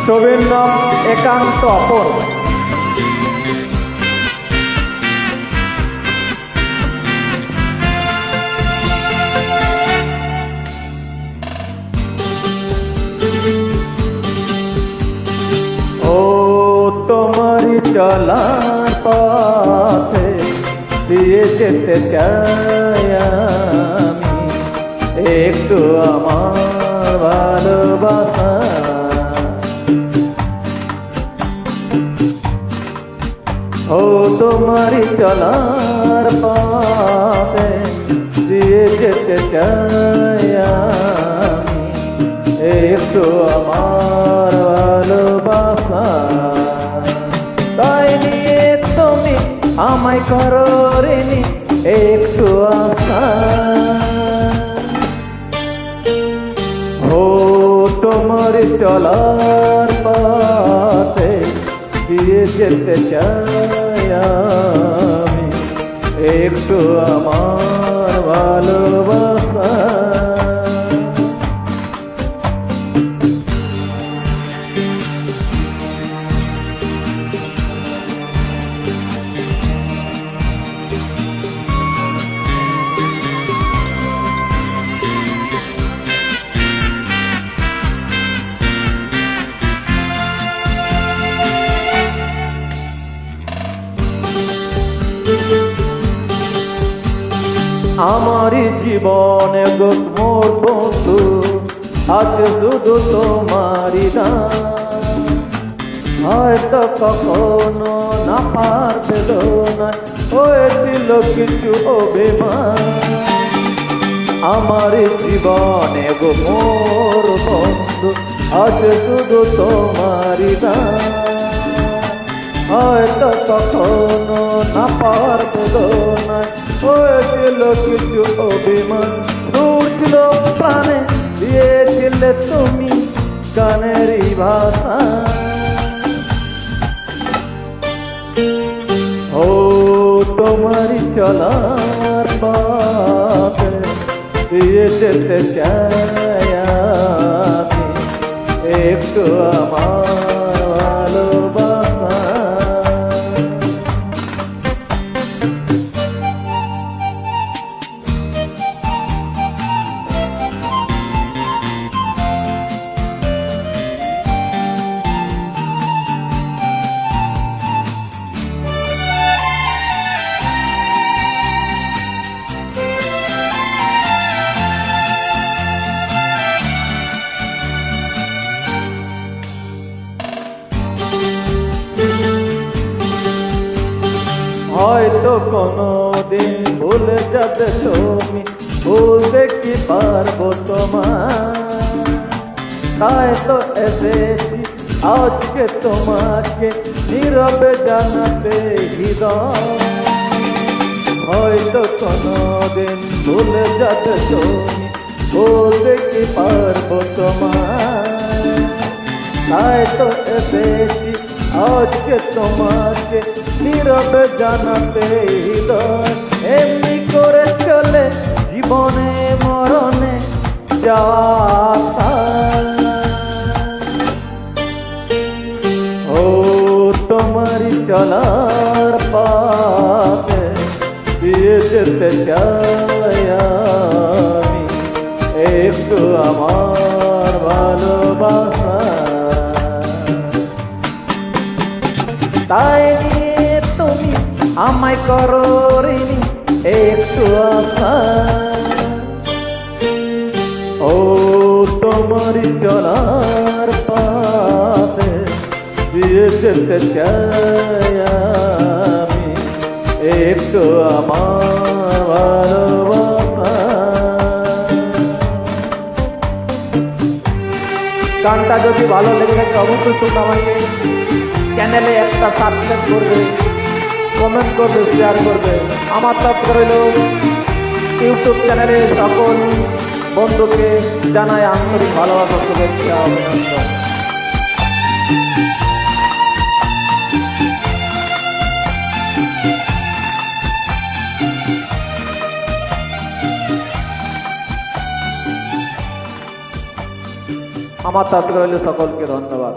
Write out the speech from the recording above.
ছবির নাম একান্ত আপন। ও তোমারই চলার পথে দিয়ে যেতে চাই আমি একটু আমার ভালোবাসা। ও তোমারই চলার পথে দিয়ে যেতে চাই আমি একটু আমার ভালোবাসা। তাই নিয়ে তুমি আমায় করো ঋণী একটু আশা। ও তোমার চলার পথে দিয়ে যেতে চাই আমি একটু আমার ভালোবাসা। আমারই জীবনে গো মোর বন্ধু আছে শুধু তোমারই দান। হয়তো কখনো না পারছিল না হয়েছিল কিছু অভিমান। আমারই জীবনে গো মোর বন্ধু আছে শুধু তোমারই দান। হয়তো কখনো না পারছিল না হয়েছিল কিছু অভিমান। ছুটছিল প্রাণে দিয়েছিলে তুমি গানেরই ভাষা। ও তোমারই চলার পথে দিয়ে যেতে চাই আমি একটু আমার ভালোবাসা। হয়তো কোনদিন ভুলে যাবে তুমি ভুলতে কি পারবো তোমার। তাই তো এসেছি আজকে তোমাকে নীরবে জানাতে হৃদয়। হয়তো কোনদিন ভুলে যাবে তুমি ভুলতে কি পারবো তোমার। তাই তো এসেছি আজকে তোমাকে নীরবে জানাতে হৃদয়। এমনি করে চলে জীবনে মরণে যাওয়া। ও তোমারই চলার পথে দিয়ে যেতে চাই আমি একটু আমার ভালোবাসা। তাই নিয়ে তুমি আমায় করো ঋণী একটু আশা। ও তোমারই চলার পথে দিয়ে যেতে চাই আমি একটু আমার ভালোবাসা। গানটা যদি ভালো লেগে থাকে অবশ্যই তোমরা আমাকে চ্যানেলে একটা সাবস্ক্রাইব করবে, কমেন্ট করবে, শেয়ার করবে। আমার তরফ রইল ইউটিউব চ্যানেলে সকল বন্ধুকে জানাই আন্তরিক ভালোবাসা, শুভেচ্ছা, অভিনন্দন। আমার তরফ রইল সকলকে ধন্যবাদ।